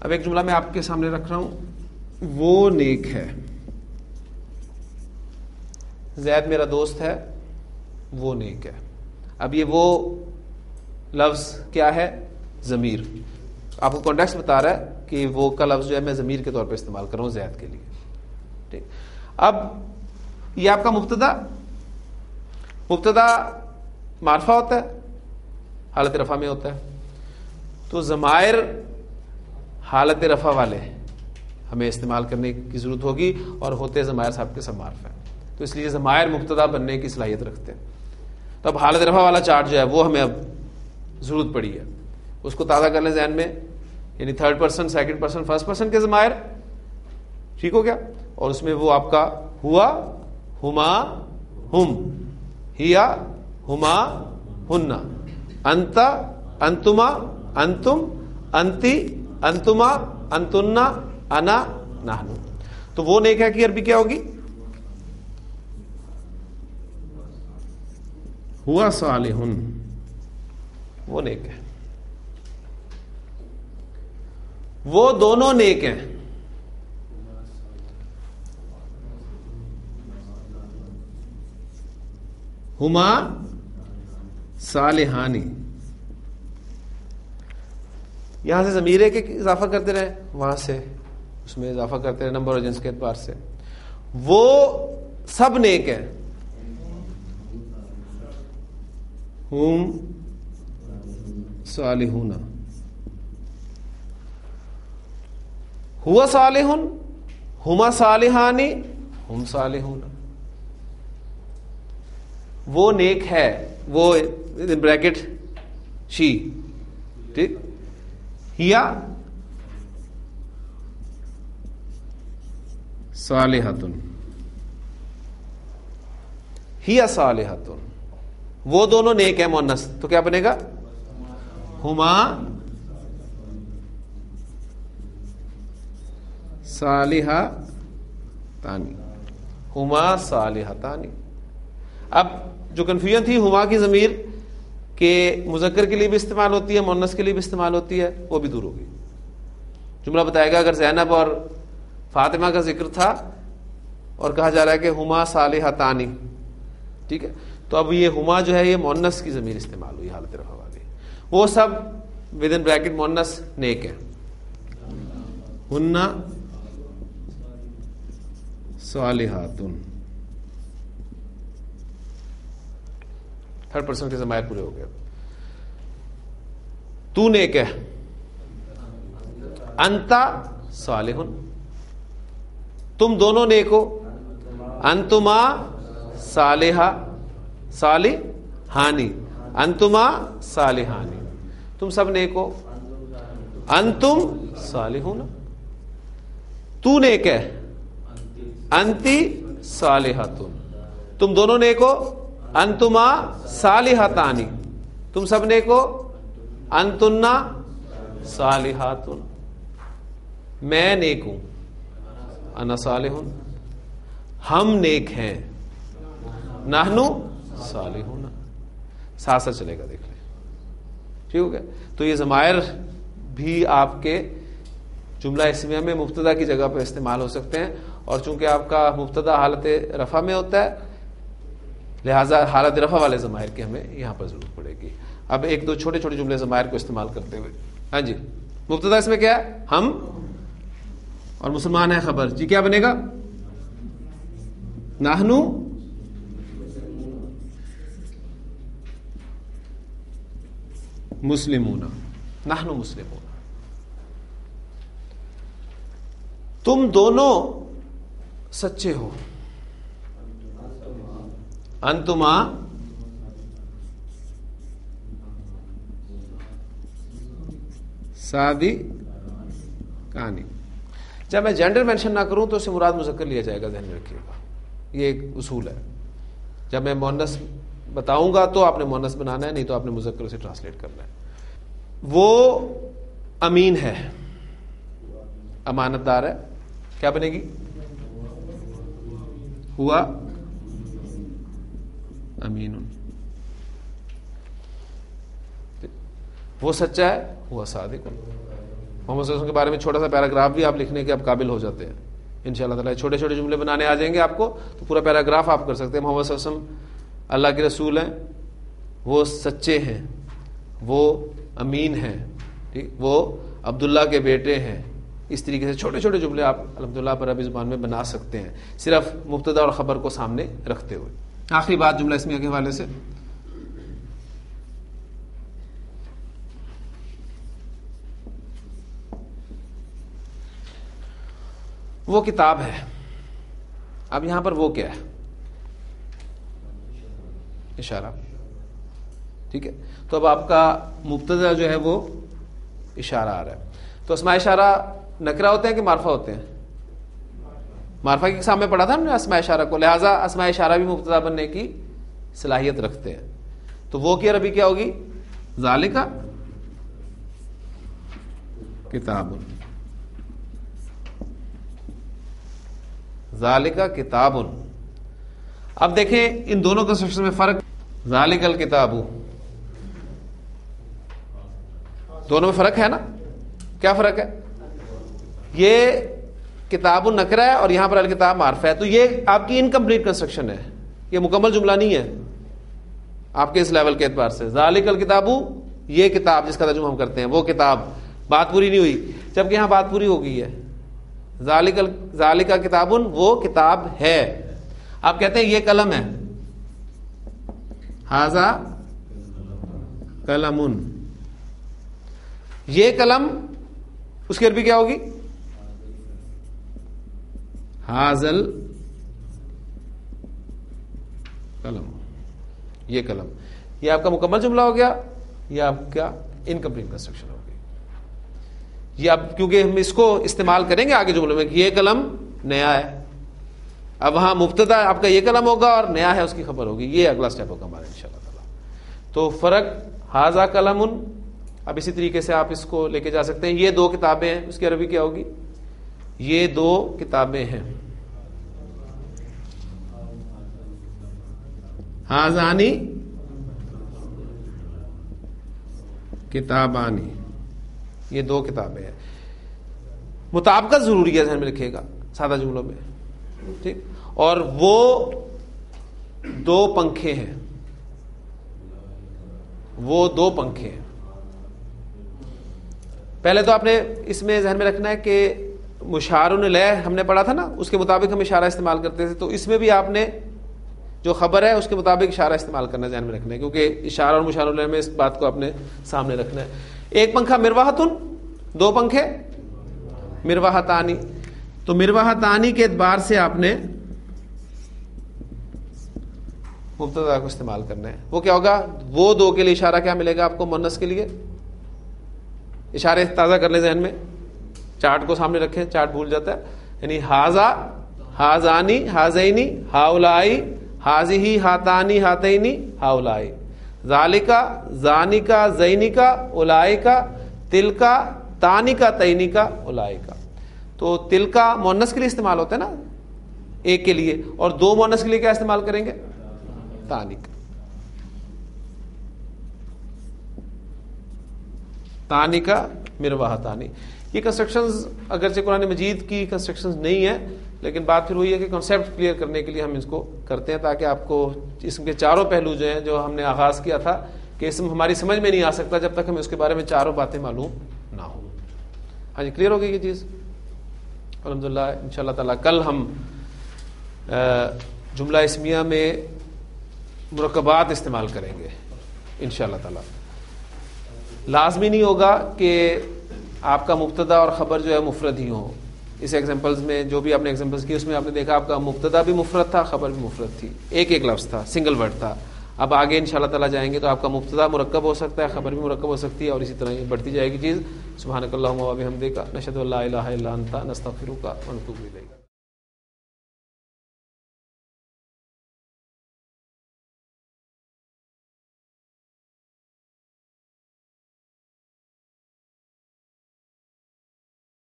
اب ایک جملہ میں آپ کے سامنے رکھ رہا ہوں, وہ نیک ہے. زید میرا دوست ہے, وہ نیک ہے. اب یہ وہ لفظ کیا ہے؟ ضمیر. آپ کو کانٹیکسٹ بتا رہا ہے کہ وہ کا لفظ جو ہے میں ضمیر کے طور پہ استعمال کر رہا ہوں زید کے لیے. ٹھیک. اب یہ آپ کا مبتدا معرفہ ہوتا ہے, حالت رفع میں ہوتا ہے. تو ضمائر حالت رفع والے ہمیں استعمال کرنے کی ضرورت ہوگی, اور ہوتے ضمائر صاحب کے سب معرفہ ہے, تو اس لیے ضمائر مبتدا بننے کی صلاحیت رکھتے ہیں. تو اب حالت رفع والا چارٹ جو ہے وہ ہمیں اب ضرورت پڑی ہے, اس کو تازہ کر لیں ذہن میں. یعنی third person, second person, first person کے ضمائر. ٹھیک ہو گیا. اور اس میں وہ آپ کا ہوا, ہما, ہم, ہیا, ہما, ہننا, انت, انتما, انتم, انتی, انتما, انتنا, انا, نحن. تو وہ نیک ہے کی عربی کیا ہوگی؟ ہوا صالح, وہ نیک ہے. وہ دونوں نیک ہیں. ہما صالحانی, یہاں سے ضمیر کے اضافہ کرتے رہے, وہاں سے اس میں اضافہ کرتے رہے نمبر اور جنس کے اعتبار سے. وہ سب نیک ہیں. ہم صالحون, ہوا صالح, ہما صالحانی, ہم صالحون. وہ نیک ہے, وہ بریکٹ شی. ٹھیک. ہیا صالحۃن, ہیا صالحۃن. وہ دونوں نیک ہیں مؤنث, تو کیا بنے گا؟ ہما صالحتانی, ہما صالحتانی. اب جو کنفیوژن تھی ہما کی ضمیر کہ مذکر کے لیے بھی استعمال ہوتی ہے, مؤنث کے لیے بھی استعمال ہوتی ہے, وہ بھی دور ہوگی. جملہ بتائے گا اگر زینب اور فاطمہ کا ذکر تھا اور کہا جا رہا ہے کہ ہما صالحتانی, ٹھیک ہے, تو اب یہ ہما جو ہے یہ مؤنث کی ضمیر استعمال ہوئی حالت رفع والی. وہ سب ود ان بریکٹ مؤنث نیک ہیں. ہن صالحاتن, تھرڈ پرسن کے ضمائر پورے ہو گئے. تو نیک ہے. انتا صالح, تم دونوں نیک ہو. انتما صالحہ, صالحانی, انتما صالحانی, تم سب نیک ہو. انتم صالحون. تو نیک ہے. انتی صالحاتن, تم دونوں نیک ہو. انتما صالحتانی, تم سب نیک ہو. انتنا صالحاتن, میں نیک ہوں. انا صالحون, ہم نیک ہیں. نحنو صالحون. ساتھ ساتھ چلے گا, دیکھ لیں. ٹھیک ہو گیا. تو یہ ضمائر بھی آپ کے جملہ اسمیہ میں مبتدا کی جگہ پہ استعمال ہو سکتے ہیں, اور چونکہ آپ کا مبتدا حالت رفع میں ہوتا ہے لہذا حالت رفع والے ضمائر کی ہمیں یہاں پر ضرورت پڑے گی. اب ایک دو چھوٹے چھوٹے جملے ضمائر کو استعمال کرتے ہوئے. ہاں جی, مبتدا اس میں کیا ہے؟ ہم, اور مسلمان ہے خبر. جی کیا بنے گا؟ نحنو مسلمون, نحنو مسلمون. تم دونوں سچے ہو. انتما صادقانی. جب میں جینڈر مینشن نہ کروں تو اسے مراد مذکر لیا جائے گا, ذہن میں رکھیے گا. یہ ایک اصول ہے. جب میں مؤنث بتاؤں گا تو آپ نے مؤنث بنانا ہے, نہیں تو آپ نے مذکر سے ٹرانسلیٹ کرنا ہے. وہ امین ہے, امانت دار ہے. کیا بنے گی؟ ہوا امین. وہ سچا ہے, ہوا صادق. محمد صلی اللہ علیہ وسلم کے بارے میں چھوٹا سا پیراگراف بھی آپ لکھنے کے اب قابل ہو جاتے ہیں انشاءاللہ تعالیٰ. چھوٹے چھوٹے جملے بنانے آ جائیں گے آپ کو تو پورا پیراگراف آپ کر سکتے ہیں. محمد صلی اللہ علیہ وسلم اللہ کے رسول ہیں, وہ سچے ہیں, وہ امین ہیں, ٹھیک, وہ عبداللہ کے بیٹے ہیں. اس طریقے سے چھوٹے چھوٹے جملے آپ الحمدللہ پر عربی زبان میں بنا سکتے ہیں, صرف مبتدا اور خبر کو سامنے رکھتے ہوئے. آخری بات جملہ اسمیہ کے حوالے سے, وہ کتاب ہے. اب یہاں پر وہ کیا ہے؟ اشارہ, ٹھیک ہے. تو اب آپ کا مبتدا جو ہے وہ اشارہ آ رہا ہے. تو اسماء اشارہ نکرہ ہوتے ہیں کہ معرفہ ہوتے ہیں؟ معرفہ کے سامنے پڑھا تھا ہم نے اسماء اشارہ کو, لہٰذا اسماء اشارہ بھی مبتدا بننے کی صلاحیت رکھتے ہیں. تو وہ کی عربی کیا ہوگی؟ ذالک کتاب, ذالک کتاب. اب دیکھیں ان دونوں کنسٹرکشن میں فرق. ذالک الکتاب, دونوں میں فرق ہے نا. کیا فرق ہے؟ یہ کتاب نکرہ ہے اور یہاں پر الکتاب معرفہ ہے. تو یہ آپ کی انکمپلیٹ کنسٹرکشن ہے, یہ مکمل جملہ نہیں ہے آپ کے اس لیول کے اعتبار سے. ذالک الکتاب, یہ کتاب جس کا ترجمہ ہم کرتے ہیں, وہ کتاب, بات پوری نہیں ہوئی, جبکہ یہاں بات پوری ہو گئی ہے. ذالک کتاب, وہ کتاب ہے. آپ کہتے ہیں یہ قلم ہے, ھذا قلم, یہ قلم, اس کی عربی کیا ہوگی؟ ھذل قلم, یہ قلم. یہ آپ کا مکمل جملہ ہو گیا, یہ آپ کا انکمپلیٹ کنسٹرکشن ہو گئی. یہ اب کیونکہ ہم اس کو استعمال کریں گے آگے جملوں میں کہ یہ قلم نیا ہے, اب وہاں مبتدا آپ کا یہ قلم ہوگا اور نیا ہے اس کی خبر ہوگی. یہ اگلا سٹیپ ہوگا ہمارا انشاءاللہ تعالی. تو فرق ھذا قلم. اب اسی طریقے سے آپ اس کو لے کے جا سکتے ہیں. یہ دو کتابیں ہیں, اس کی عربی کیا ہوگی؟ یہ دو کتابیں ہیں. ھذانی کتابانی, یہ دو کتابیں ہیں. مطابقت ضروری ہے, ذہن میں رکھیے گا سادہ جملوں میں, ٹھیک. اور وہ دو پنکھے ہیں, وہ دو پنکھے ہیں. پہلے تو آپ نے اس میں ذہن میں رکھنا ہے کہ مشار الیہ ہم نے پڑھا تھا نا, اس کے مطابق ہم اشارہ استعمال کرتے تھے. تو اس میں بھی آپ نے جو خبر ہے اس کے مطابق اشارہ استعمال کرنا ذہن میں رکھنا ہے, کیونکہ اشارہ اور مشار الیہ میں اس بات کو آپ نے سامنے رکھنا ہے. ایک پنکھا مرواحتن, دو پنکھے مرواحتانی. تو مرواحتانی کے اعتبار سے آپ نے مبتدا کو استعمال کرنا ہے. وہ کیا ہوگا؟ وہ دو کے لیے اشارہ کیا ملے گا آپ کو مؤنث کے لیے؟ اشارے تازہ کر لیں ذہن میں, چارٹ کو سامنے رکھیں, چارٹ بھول جاتا ہے. یعنی ھذا, ھذانی, ھذینی, ھؤلائی, ھذہ, ھاتانی, ھاتینی, ھؤلائی. ذالکا, ذانکا, زینکا, اولائکا, تلکا, تانکا, تینکا, اولائکا. تو تلکا مؤنث کے لیے استعمال ہوتا ہے نا ایک کے لیے, اور دو مؤنث کے لیے کیا استعمال کریں گے؟ تانکا. تانکا مرواحتانی. یہ کنسٹرکشنز اگرچہ قرآن مجید کی کنسٹرکشنز نہیں ہیں, لیکن بات پھر وہی ہے کہ کنسیپٹ کلیئر کرنے کے لیے ہم اس کو کرتے ہیں, تاکہ آپ کو اسم کے چاروں پہلو جو ہیں, جو ہم نے آغاز کیا تھا کہ اسم ہماری سمجھ میں نہیں آ سکتا جب تک ہمیں اس کے بارے میں چاروں باتیں معلوم نہ ہوں. ہاں جی, کلیئر ہو گئی یہ چیز الحمدللہ. انشاءاللہ تعالیٰ کل ہم جملہ اسمیہ میں مرکبات استعمال کریں گے انشاءاللہ تعالیٰ. لازمی نہیں ہوگا کہ آپ کا مبتدا اور خبر جو ہے مفرد ہی ہوں. اس ایگزامپلز میں جو بھی آپ نے ایگزامپلز کی, اس میں آپ نے دیکھا آپ کا مبتدا بھی مفرد تھا, خبر بھی مفرد تھی, ایک ایک لفظ تھا, سنگل ورڈ تھا. اب آگے انشاءاللہ تعالیٰ جائیں گے تو آپ کا مبتدا مرکب ہو سکتا ہے, خبر بھی مرکب ہو سکتی ہے, اور اسی طرح یہ بڑھتی جائے گی چیز. سبحانک اللہم و بحمدک, نشہد ان لا الہ الا انت, نستغفرک و نتوب الیک.